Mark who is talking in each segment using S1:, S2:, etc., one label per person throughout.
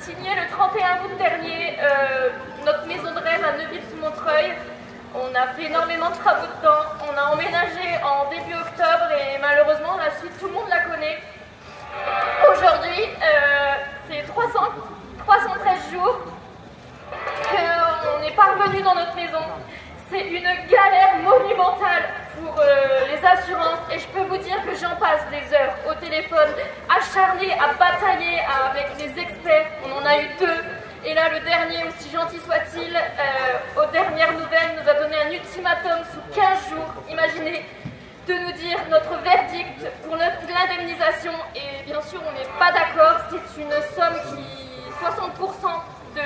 S1: signé le 31 août dernier notre maison de rêve à Neuville-sous-Montreuil. On a fait énormément de travaux dedans. On a emménagé en début octobre et malheureusement la suite, tout le monde la connaît. Aujourd'hui, c'est 313 jours qu'on n'est pas revenu dans notre maison. C'est une galère monumentale pour les assurances et je peux vous dire que j'en passe des heures au téléphone, acharnée à batailler avec les experts. On en a eu 2 et là le dernier, aussi gentil soit-il, aux dernières nouvelles, nous a donné un ultimatum sous 15 jours. Imaginez, de nous dire notre verdict pour l'indemnisation et bien sûr on n'est pas d'accord. C'est une somme qui, 60% de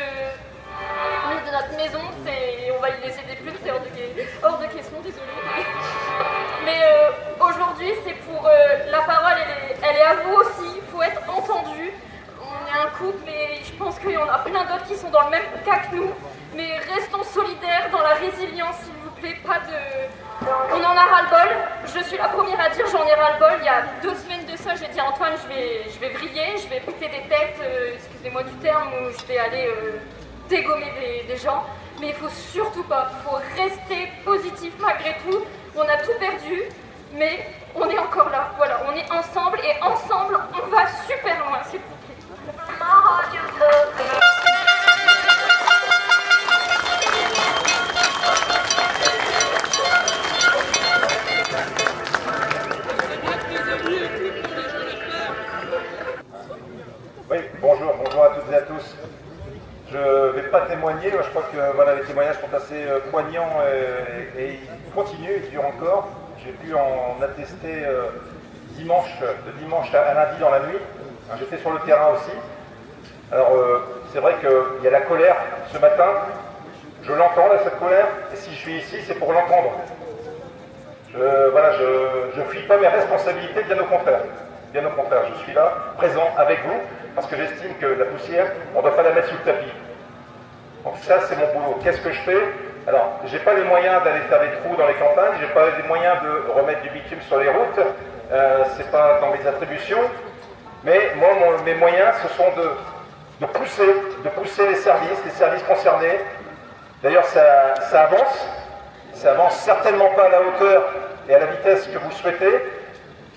S1: notre maison, on va y laisser des plumes, c'est hors de question, désolé. Mais aujourd'hui, c'est pour la parole, elle est à vous aussi, il faut être entendu. On est un couple et je pense qu'il y en a plein d'autres qui sont dans le même cas que nous. Mais restons solidaires dans la résilience, s'il vous plaît, pas de... On en a ras-le-bol, je suis la première à dire j'en ai ras-le-bol. Il y a 2 semaines de ça, j'ai dit Antoine, je vais vriller, je vais péter des têtes, excusez-moi du terme, ou je vais aller... dégommer des gens, mais il faut surtout pas, il faut rester positif malgré tout. On a tout perdu, mais on est encore là, voilà, on est ensemble et ensemble on va super loin, s'il vous plaît.
S2: Oui, bonjour à toutes et à tous. Je ne vais pas témoigner, je crois que voilà, les témoignages sont assez poignants et ils continuent, ils durent encore. J'ai pu en attester de dimanche à lundi dans la nuit. J'étais sur le terrain aussi. Alors c'est vrai qu'il y a la colère ce matin, je l'entends là, cette colère, et si je suis ici c'est pour l'entendre. Je ne fuis pas mes responsabilités, bien au contraire. Bien au contraire, je suis là, présent avec vous, parce que j'estime que la poussière, on ne doit pas la mettre sous le tapis. Donc ça, c'est mon boulot. Qu'est-ce que je fais? Alors, j'ai pas les moyens d'aller faire des trous dans les campagnes, j'ai pas les moyens de remettre du bitume sur les routes, c'est pas dans mes attributions, mais moi, mes moyens, ce sont de pousser les services concernés. D'ailleurs, ça avance certainement pas à la hauteur et à la vitesse que vous souhaitez.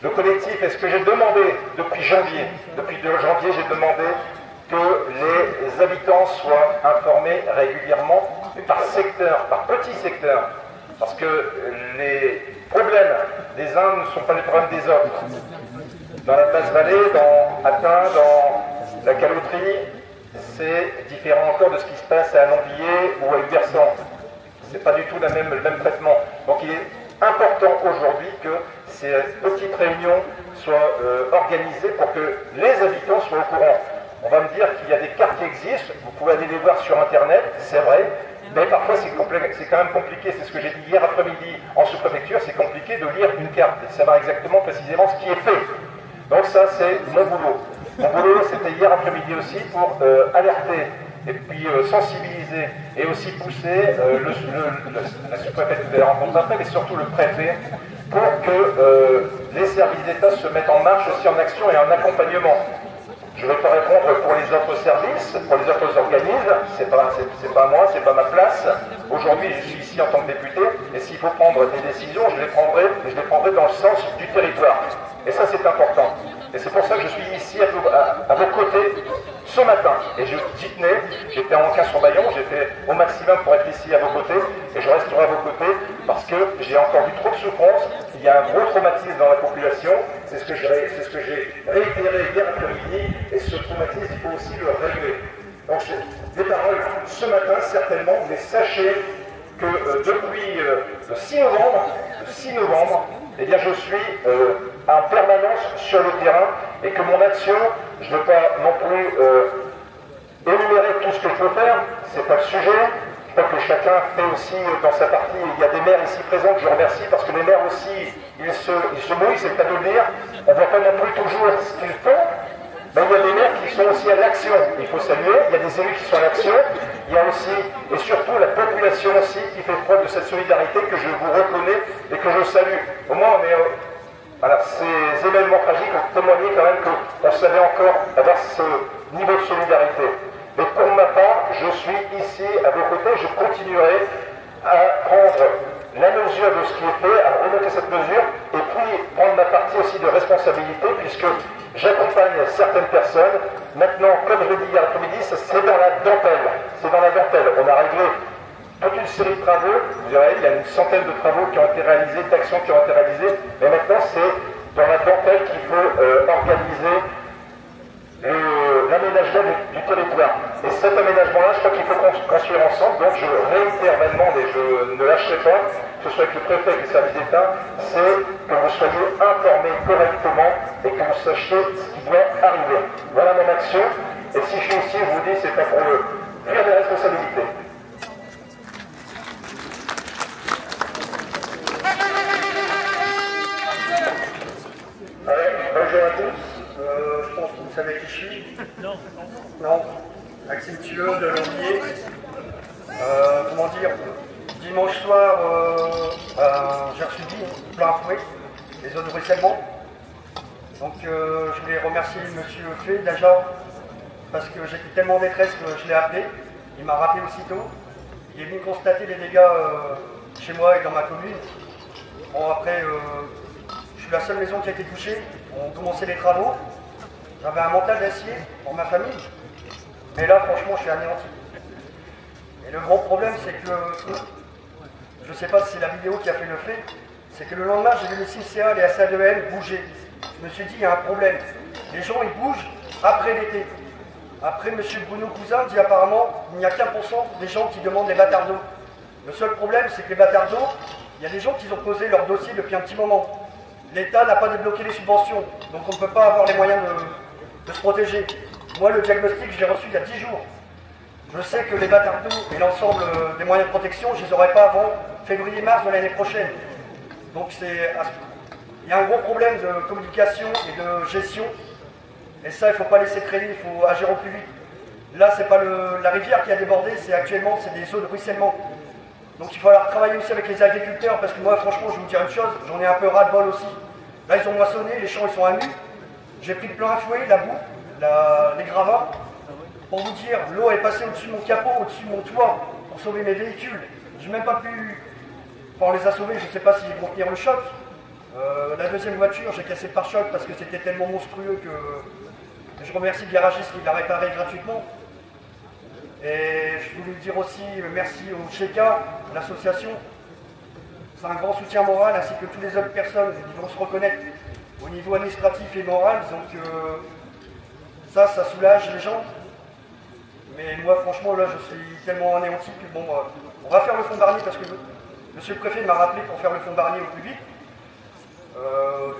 S2: Le collectif, est-ce que j'ai demandé depuis janvier, j'ai demandé que les habitants soient informés régulièrement par secteur, par petit secteur, parce que les problèmes des uns ne sont pas les problèmes des autres. Dans la Basse-Vallée, dans Atin, dans la Caloterie, c'est différent encore de ce qui se passe à Alombier ou à Ubersan. C'est pas du tout le même traitement. Donc il est important aujourd'hui que ces petites réunions soient organisées pour que les habitants soient au courant. On va me dire qu'il y a des cartes qui existent, vous pouvez aller les voir sur internet, c'est vrai, mais parfois c'est quand même compliqué, c'est ce que j'ai dit hier après-midi en sous-préfecture, c'est compliqué de lire une carte et de savoir exactement précisément ce qui est fait. Donc ça c'est mon boulot. Mon boulot c'était hier après-midi aussi pour alerter et puis sensibiliser et aussi pousser la sous-préfète que vous allez rencontrer après, mais surtout le préfet, pour que les services d'État se mettent en marche aussi en action et en accompagnement. Je ne vais pas répondre pour les autres services, pour les autres organismes, c'est pas moi, c'est pas ma place. Aujourd'hui, je suis ici en tant que député, et s'il faut prendre des décisions, je les prendrai dans le sens du territoire. Et ça, c'est important. Et c'est pour ça que je suis ici à vos côtés ce matin. Et j'y tenais, j'étais en 15 sur Bayon, j'ai fait au maximum pour être ici à vos côtés, et je resterai à vos côtés parce que j'ai encore vu trop de souffrance, il y a un gros traumatisme dans la population, c'est ce que j'ai réitéré hier après-midi, et ce traumatisme, il faut aussi le régler. Donc des paroles ce matin, certainement, mais sachez que depuis le 6 novembre, eh bien, je suis en permanence sur le terrain et que mon action, je ne veux pas non plus énumérer tout ce que je peux faire, c'est pas le sujet. Je crois que chacun fait aussi dans sa partie. Il y a des maires ici présents que je remercie parce que les maires aussi, ils se mouillent, c'est le cas de le dire. On ne voit pas non plus toujours ce qu'ils font, mais il y a des maires qui sont aussi à l'action. Il faut saluer, il y a des élus qui sont à l'action. Il y a aussi, et surtout, la population aussi qui fait preuve de cette solidarité que je vous reconnais et que je salue. Au moins, on est... Voilà, ces événements tragiques ont témoigné quand même qu'on savait encore avoir ce niveau de solidarité. Mais pour ma part, je suis ici à vos côtés, je continuerai à prendre la mesure de ce qui est fait, à remonter cette mesure, et puis prendre ma partie aussi de responsabilité, puisque j'accompagne certaines personnes. Maintenant, comme je l'ai dit hier après-midi, c'est dans la dentelle. C'est dans la dentelle. On a réglé toute une série de travaux. Vous verrez, il y a une centaine de travaux qui ont été réalisés, d'actions qui ont été réalisées. Mais maintenant, c'est dans la dentelle qu'il faut organiser l'aménagement du territoire. Et cet aménagement-là, je crois qu'il faut construire ensemble. Donc je réitère ma demande et je ne lâcherai pas, que ce soit avec le préfet et les services d'État, c'est que vous soyez informés correctement et que vous sachiez ce qui doit arriver. Voilà mon action. Et si je suis ici, je vous dis, c'est pas pour fuir des responsabilités.
S3: Bonjour à tous. Je pense que vous savez qui je suis. Non. Non. Maxime Thieu de Lombier. Comment dire, dimanche soir, j'ai reçu plein fouet, les zones de ruissellement. Donc je voulais remercier Monsieur Fay déjà, parce que j'étais tellement en détresse que je l'ai appelé. Il m'a rappelé aussitôt. Il est venu constater les dégâts chez moi et dans ma commune. Bon, après, je suis la seule maison qui a été touchée. On commençait les travaux. J'avais un mental d'acier pour ma famille. Mais là, franchement, je suis anéanti. Et le gros problème, c'est que, je ne sais pas si c'est la vidéo qui a fait le fait, c'est que le lendemain, j'ai vu le CICA, les SA2L bouger. Je me suis dit, il y a un problème. Les gens, ils bougent après l'été. Après, M. Bruno Cousin dit apparemment, il n'y a qu'1% des gens qui demandent les bâtards d'eau. Le seul problème, c'est que les bâtards d'eau, il y a des gens qui ont posé leur dossier depuis un petit moment. L'État n'a pas débloqué les subventions, donc on ne peut pas avoir les moyens de se protéger. Moi, le diagnostic, je l'ai reçu il y a 10 jours. Je sais que les bâtards d'eau et l'ensemble des moyens de protection, je ne les aurai pas avant février-mars de l'année prochaine. Donc il y a un gros problème de communication et de gestion. Et ça, il ne faut pas laisser traîner, il faut agir au plus vite. Là, ce n'est pas la rivière qui a débordé, c'est des eaux de ruissellement. Donc il faut falloir travailler aussi avec les agriculteurs, parce que moi, franchement, je vais vous dire une chose, j'en ai un peu ras-le-bol aussi. Là, ils ont moissonné, les champs, ils sont à nu. J'ai pris de plein fouet la boue, les gravats. Pour vous dire, l'eau est passée au-dessus de mon capot, au-dessus de mon toit, pour sauver mes véhicules. Je n'ai même pas pu... Enfin, on les a sauvés, je ne sais pas s'ils vont tenir le choc. La deuxième voiture, j'ai cassé le pare-choc parce que c'était tellement monstrueux que... Je remercie le garagiste qui l'a réparé gratuitement. Et je voulais dire aussi merci au Cheka, l'association. C'est un grand soutien moral, ainsi que toutes les autres personnes qui vont se reconnaître au niveau administratif et moral. Donc ça soulage les gens. Mais moi, franchement, là, je suis tellement anéanti que bon, on va faire le fond Barnier parce que monsieur le préfet m'a rappelé pour faire le fond Barnier au plus vite.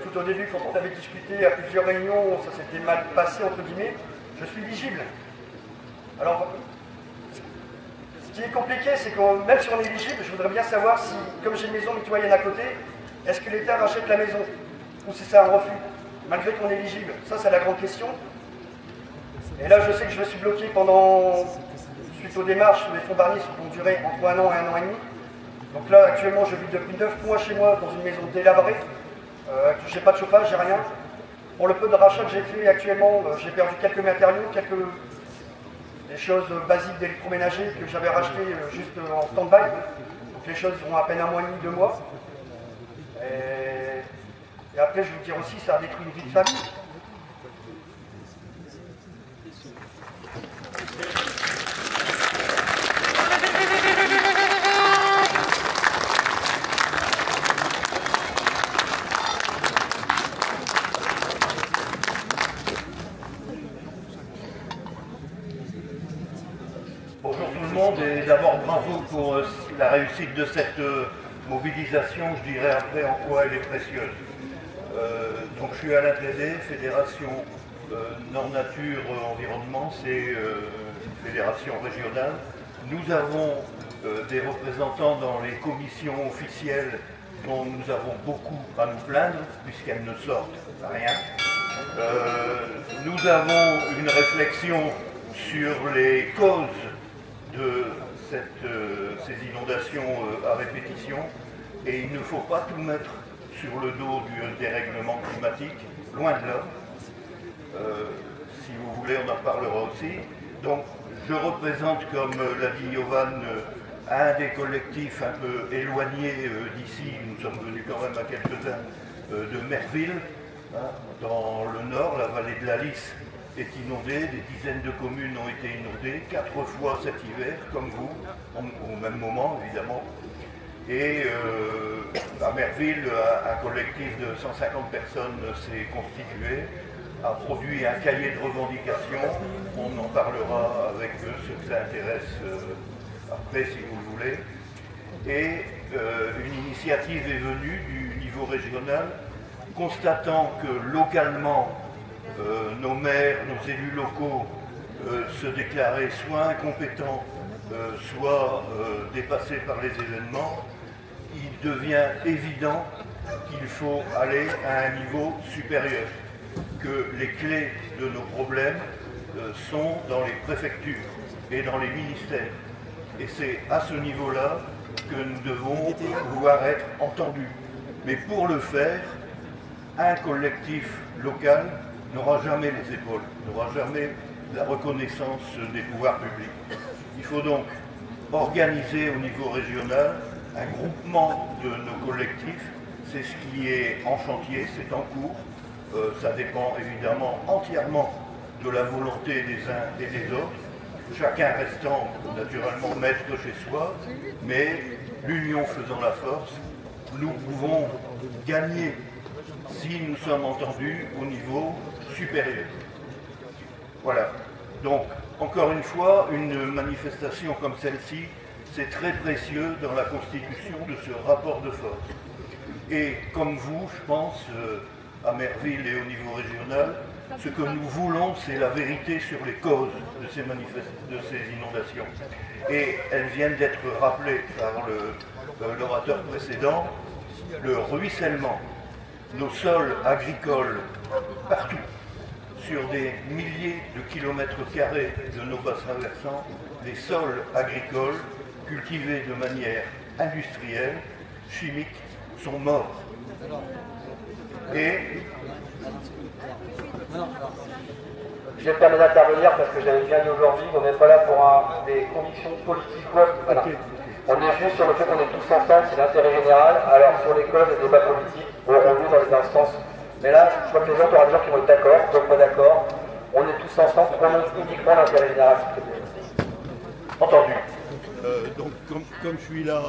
S3: Tout au début, quand on avait discuté à plusieurs réunions, ça s'était mal passé, entre guillemets. Je suis visible. Alors, ce qui est compliqué, c'est que même si on est éligible, je voudrais bien savoir si, comme j'ai une maison mitoyenne à côté, est-ce que l'État rachète la maison? Ou si c'est un refus, malgré qu'on est éligible? Ça, c'est la grande question. Et là, je sais que je me suis bloqué suite aux démarches, les fonds Barnier vont durer entre 1 an et 1 an et demi. Donc là, actuellement, je vis depuis 9 mois chez moi dans une maison délabrée. J'ai pas de chauffage, j'ai rien. Pour le peu de rachat que j'ai fait actuellement, j'ai perdu quelques matériaux, des choses basiques d'électroménager que j'avais racheté juste en stand-by. Donc les choses ont à peine 1 mois et demi, 2 mois. Et après, je vais vous dire aussi, ça a détruit une vie de famille.
S4: Bonjour tout le monde et d'abord bravo pour la réussite de cette mobilisation, je dirais après en quoi elle est précieuse. Donc je suis à l'APD, Fédération Nord Nature Environnement, c'est une fédération régionale. Nous avons des représentants dans les commissions officielles dont nous avons beaucoup à nous plaindre puisqu'elles ne sortent rien. Nous avons une réflexion sur les causes de ces inondations à répétition et il ne faut pas tout mettre sur le dos du dérèglement climatique, loin de là. Si vous voulez, on en parlera aussi. Donc, je représente, comme l'a dit Yovan, un des collectifs un peu éloignés d'ici. Nous sommes venus quand même à quelques-uns de Merville, hein, dans le nord. La vallée de la Lys est inondée, des dizaines de communes ont été inondées, 4 fois cet hiver, comme vous, au même moment évidemment. Et à Merville, un collectif de 150 personnes s'est constitué, a produit un cahier de revendications. On en parlera avec ceux que ça intéresse après, si vous le voulez. Et une initiative est venue du niveau régional, constatant que localement, nos maires, nos élus locaux se déclaraient soit incompétents, soit dépassés par les événements. Il devient évident qu'il faut aller à un niveau supérieur, que les clés de nos problèmes sont dans les préfectures et dans les ministères. Et c'est à ce niveau-là que nous devons pouvoir être entendus. Mais pour le faire, un collectif local n'aura jamais les épaules, n'aura jamais la reconnaissance des pouvoirs publics. Il faut donc organiser au niveau régional un groupement de nos collectifs. C'est ce qui est en chantier, c'est en cours. Ça dépend évidemment entièrement de la volonté des uns et des autres, chacun restant naturellement maître chez soi, mais l'union faisant la force, nous pouvons gagner si nous sommes entendus au niveau supérieur. Voilà. Donc, encore une fois, une manifestation comme celle-ci, c'est très précieux dans la constitution de ce rapport de force. Et comme vous, je pense, à Merville et au niveau régional, ce que nous voulons, c'est la vérité sur les causes de ces inondations. Et elles viennent d'être rappelées par l'orateur précédent, le ruissellement, nos sols agricoles partout, sur des milliers de kilomètres carrés de nos bassins versants, des sols agricoles cultivés de manière industrielle, chimique, sont morts. Et
S3: je vais me permettre d'intervenir parce que j'avais bien dit aujourd'hui qu'on n'est pas là pour des convictions politiques. Voilà. On est juste sur le fait qu'on est tous ensemble, c'est l'intérêt général. Alors sur les causes, les débats politiques auront lieu dans les instances. Mais là, je crois que les gens, aura des gens qui vont être d'accord, d'autres pas d'accord. On est tous ensemble, prenons uniquement l'intérêt général.
S4: Entendu. Donc, comme je suis là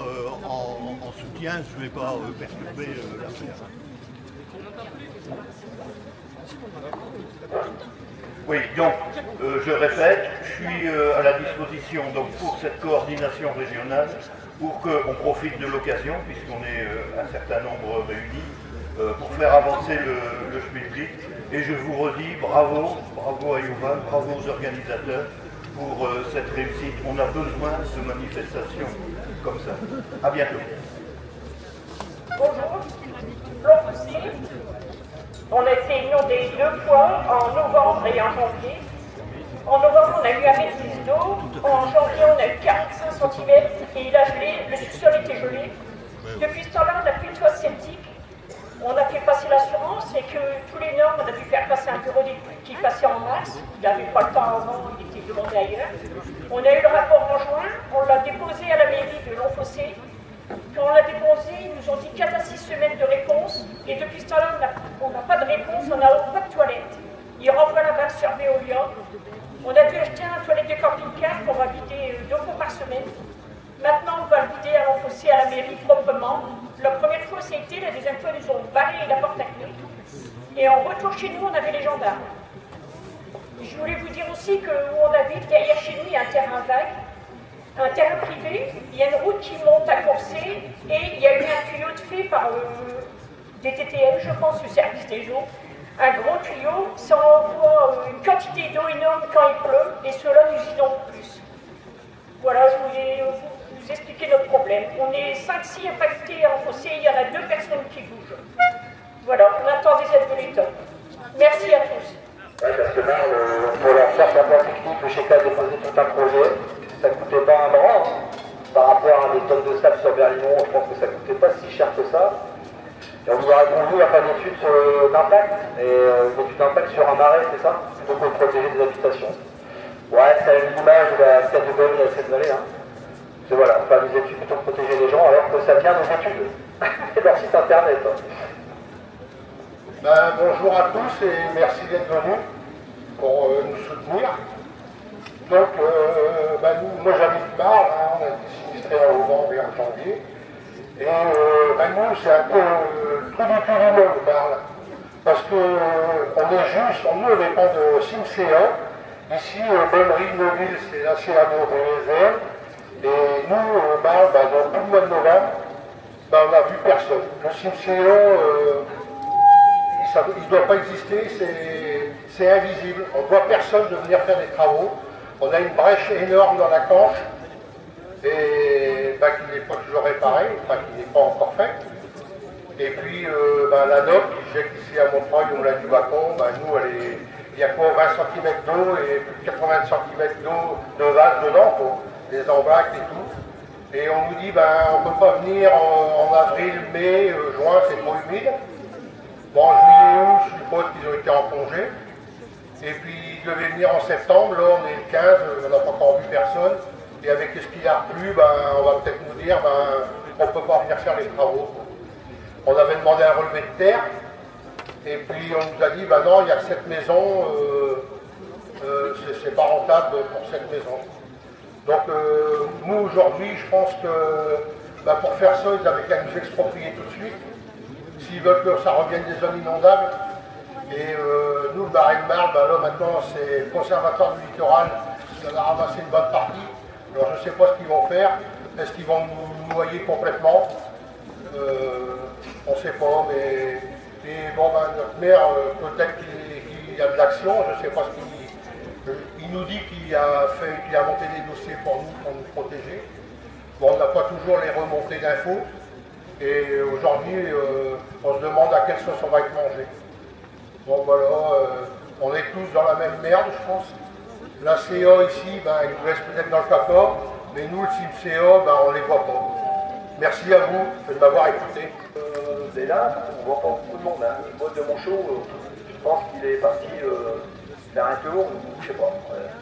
S4: en soutien, je ne vais pas perturber l'affaire. Oui, donc, je répète, je suis à la disposition donc, pour cette coordination régionale, pour qu'on profite de l'occasion, puisqu'on est un certain nombre réunis, pour faire avancer le Schmilblick. Et je vous redis bravo, bravo à Yovan, bravo aux organisateurs pour cette réussite. On a besoin de manifestations comme ça. À bientôt.
S5: Bonjour, l'Anfosé. On a été inondé 2 fois, en novembre et en janvier. En novembre, on a eu 1,10 m d'eau. En janvier, on a eu 45 cm et il a gelé, le sous-sol était gelé. Depuis ce temps-là, on n'a plus de toit septique. On a fait passer l'assurance et que tous les normes, on a dû faire passer un bureau d'études qui passait en mars. Il n'avait pas le temps avant, il était demandé ailleurs. On a eu le rapport en juin, on l'a déposé à la mairie de l'Anfosé. Quand on l'a déposé, ils nous ont dit 4 à 6 semaines de réponse. Et depuis ce temps-là, on n'a pas de réponse, on n'a pas de toilette. Ils renvoient la balle sur Veolia. On a dû acheter un toilette de camping-car qu'on va vider 2 fois par semaine. Maintenant, on va le vider à l'Anfosé, à la mairie, proprement. La première fois, c'était, la deuxième fois, ils nous ont barré la porte à clé. Et en retour chez nous, on avait les gendarmes. Je voulais vous dire aussi que où on habite, derrière chez nous, il y a un terrain vague. Un terrain privé, il y a une route qui monte à Courcé et il y a eu un tuyau de fait par des TTM, je pense, le service des eaux. Un gros tuyau, ça envoie une quantité d'eau énorme quand il pleut et cela nous inonde plus. Voilà, je voulais vous expliquer notre problème. On est 5-6 impactés en fossé, il y en a 2 personnes qui bougent. Voilà, on attend des aides de l'État. Merci à tous.
S3: Oui, parce que là, pour la recherche d'un plan technique, le CHECA a déposé tout un projet. Ça ne coûtait pas un bras, hein. Par rapport à des tonnes de sable sur Berlimont, je pense que ça ne coûtait pas si cher que ça. Et on nous a répondu à faire une étude d'impact, et une étude d'impact sur un marais, c'est ça? Donc pour protéger des habitations. Ouais, c'est l'image de la Ciudad de Belleville à cette vallée. Hein. Et voilà, on fait des études plutôt que protéger les gens, alors que ça vient des études et leur site internet.
S6: Bonjour à tous et merci d'être venus pour nous soutenir. Donc, moi j'habite Marle, hein, on a été sinistrés en novembre et en janvier. Et nous, c'est un peu le trou du cul du monde, Marle. Parce que on est juste, nous on dépend de CIMCA. Ici, Belleville, c'est la CAO BSL. Et nous, Marle, dans tout le mois de novembre, on n'a vu personne. Le CIMCA, il ne doit pas exister, c'est invisible. On ne voit personne de venir faire des travaux. On a une brèche énorme dans la canche et qui n'est pas toujours réparée, qui n'est pas encore faite. Et puis la note qui jette ici à Montreuil, on l'a du Bacon, nous il y a quoi 20 cm d'eau et plus de 80 cm d'eau de vase dedans, quoi, des emblacs et tout. Et on nous dit on ne peut pas venir en avril, mai, juin, c'est trop humide. Bon, en juillet, août, je suppose qu'ils ont été en congé. Et puis, ils devaient venir en septembre. Là, on est le 15, on n'a pas encore vu personne. Et avec ce qu'il a plu, on va peut-être nous dire, on ne peut pas venir faire les travaux. On avait demandé un relevé de terre. Et puis, on nous a dit, non, il n'y a que cette maison, c'est pas rentable pour cette maison. Donc, nous, aujourd'hui, je pense que pour faire ça, ils avaient qu'à nous exproprier tout de suite. S'ils veulent que ça revienne des zones inondables. Et nous, le Marais de Marle, là maintenant, c'est le conservatoire du littoral qui en a ramassé une bonne partie. Alors je ne sais pas ce qu'ils vont faire. Est-ce qu'ils vont nous noyer complètement? On ne sait pas, mais notre maire, peut-être qu'il y a de l'action, je ne sais pas ce qu'il... Il nous dit qu'il a monté des dossiers pour nous protéger. Bon, on n'a pas toujours les remontées d'infos. Et aujourd'hui, on se demande à quelle sauce on va être mangé. Bon voilà, on est tous dans la même merde, je pense. La CA ici, il nous laisse peut-être dans le caca, mais nous, le CIMCA, on ne les voit pas. Merci à vous de m'avoir écouté.
S3: Et là, on voit pas beaucoup de monde. Hein. Le mode de mon show, je pense qu'il est parti faire un tour, je sais pas.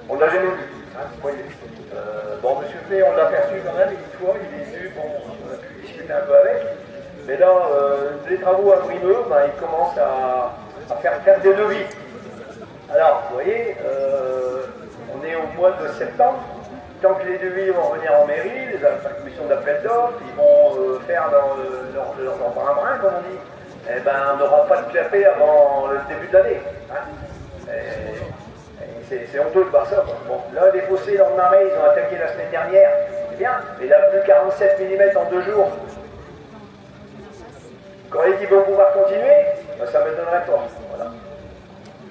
S3: On ne l'a jamais vu. Hein, monsieur P, on l'a perçu quand même une fois, il est venu, on a pu discuter un peu avec. Mais là, les travaux à Brimeux, ils commencent à faire des devis. Alors, vous voyez, on est au mois de septembre. Tant que les devis vont revenir en mairie, la commission d'appel d'offres, ils vont faire leur brin-brin, comme on dit. On n'aura pas de clapet avant le début de l'année. Hein. C'est honteux de voir ça. Quoi. Bon, là, les fossés dans le Marais, ils ont attaqué la semaine dernière, c'est bien, mais il a plu 47 mm en 2 jours. Quand ils vont pouvoir continuer, ça m'étonnerait pas. Voilà.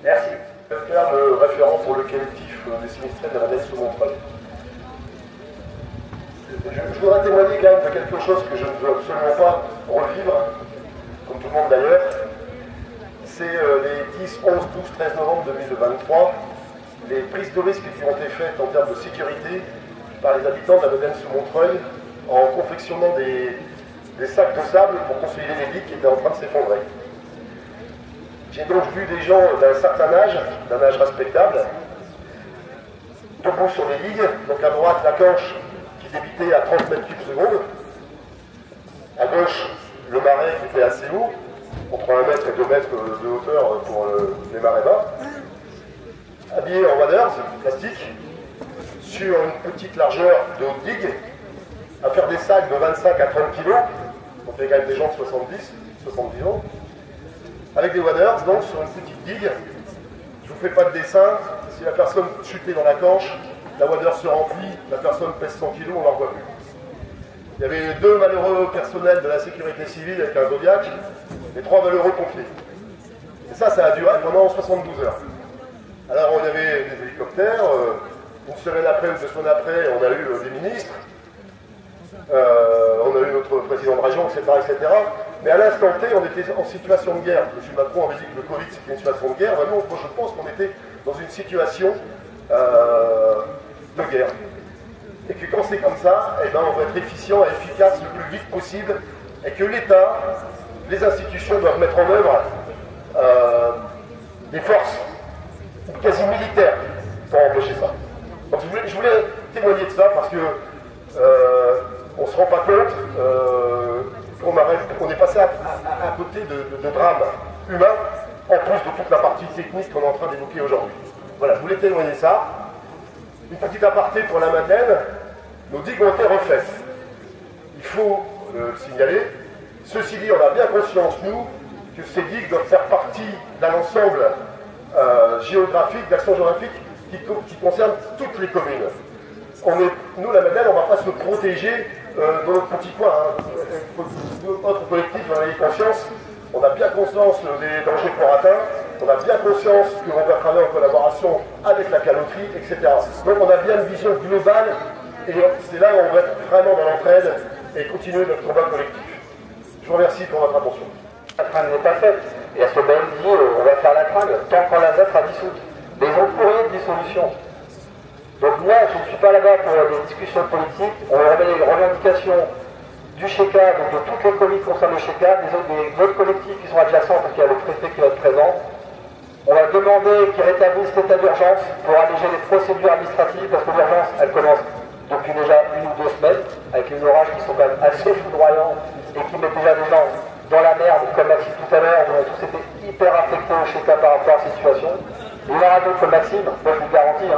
S3: Merci.
S2: Je vais faire le référent pour le collectif des sinistrés de la Madeleine sous Montreuil. Je voudrais témoigner quand même de quelque chose que je ne veux absolument pas revivre, comme tout le monde d'ailleurs. C'est les 10, 11, 12, 13 novembre 2023, les prises de risque qui ont été faites en termes de sécurité par les habitants de la Madeleine sous Montreuil en confectionnant des sacs de sable pour consolider les digues qui étaient en train de s'effondrer. J'ai donc vu des gens d'un certain âge, d'un âge respectable, debout sur les digues, donc à droite la canche qui débitait à 30 mètres cubes secondes, à gauche le marais qui était assez haut, entre 1 mètre et 2 mètres de hauteur pour les marées bas, habillés en waders, plastique, sur une petite largeur de haute digue, à faire des sacs de 25 à 30 kg, on fait quand même des gens de 70 ans, avec des waders, donc sur une petite digue. Je ne vous fais pas de dessin, si la personne chutait dans la canche, la wader se remplit, la personne pèse 100 kg, on ne la revoit plus. Il y avait 2 malheureux personnels de la sécurité civile avec un Zodiac, et 3 malheureux pompiers. Et ça a duré pendant 72 heures. Alors on avait des hélicoptères, une semaine après ou 2 semaines après, on a eu des ministres, on a eu notre président de région, etc. Mais à l'instant T, on était en situation de guerre. M. Macron avait dit que le Covid c'était une situation de guerre. Vraiment, moi je pense qu'on était dans une situation de guerre. Et que quand c'est comme ça, on va être efficient et efficace le plus vite possible. Et que l'État, les institutions doivent mettre en œuvre des forces quasi militaires pour empêcher ça.
S6: Donc je voulais témoigner de ça parce que on ne se rend pas compte qu'on est passé à côté de drames humains, en plus de toute la partie technique qu'on est en train d'évoquer aujourd'hui. Voilà, je voulais témoigner ça. Une petite aparté pour la Madeleine, nos digues ont été refaites. Il faut le signaler. Ceci dit, on a bien conscience, nous, que ces digues doivent faire partie d'un ensemble géographique, d'action géographique qui concerne toutes les communes. Nous, la Madeleine, on ne va pas se protéger dans notre petit coin. Notre collectif, on a eu conscience, on a bien conscience des dangers qu'on atteint, on a bien conscience qu'on va travailler en collaboration avec la caloterie, etc. Donc on a bien une vision globale, et c'est là où on va être vraiment dans l'entraide et continuer notre combat collectif. Je vous remercie pour votre attention.
S7: La tringle n'est pas faite, et à ce BM dit on va faire la tringle tant qu'on la sera dissoute. Mais ils ont courrier de dissolution. Donc moi, je ne suis pas là-bas pour des discussions politiques. On va remettre les revendications du SHECA, donc de toutes les communes qui concernent le SHECA, des autres collectifs qui sont adjacents, parce qu'il y a le préfet qui va être présent. On va demander qu'ils rétablissent l'état d'urgence pour alléger les procédures administratives, parce que l'urgence, elle commence depuis déjà 1 ou 2 semaines, avec les orages qui sont quand même assez foudroyants et qui mettent déjà des gens dans la merde, comme Maxime tout à l'heure. On a tous été hyper affectés au SHECA par rapport à cette situation. Il y en aura d'autres comme Maxime, moi je vous le garantis.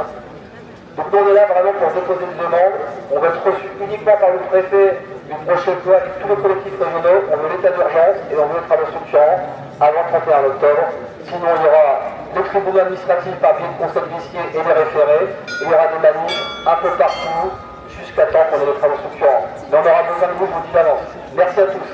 S7: Donc nous on est là vraiment pour déposer une demande. On va être reçu uniquement par le préfet du prochain emploi et tous les collectifs régionaux. On veut l'état d'urgence et on veut les travaux structurants avant le 31 octobre. Sinon il y aura des tribunaux administratifs par biais de conseil d'huissier et des référés. Et il y aura des manifs un peu partout jusqu'à temps qu'on ait les travaux structurants. Mais on aura besoin de vous, je vous le dis d'avance. Merci à tous.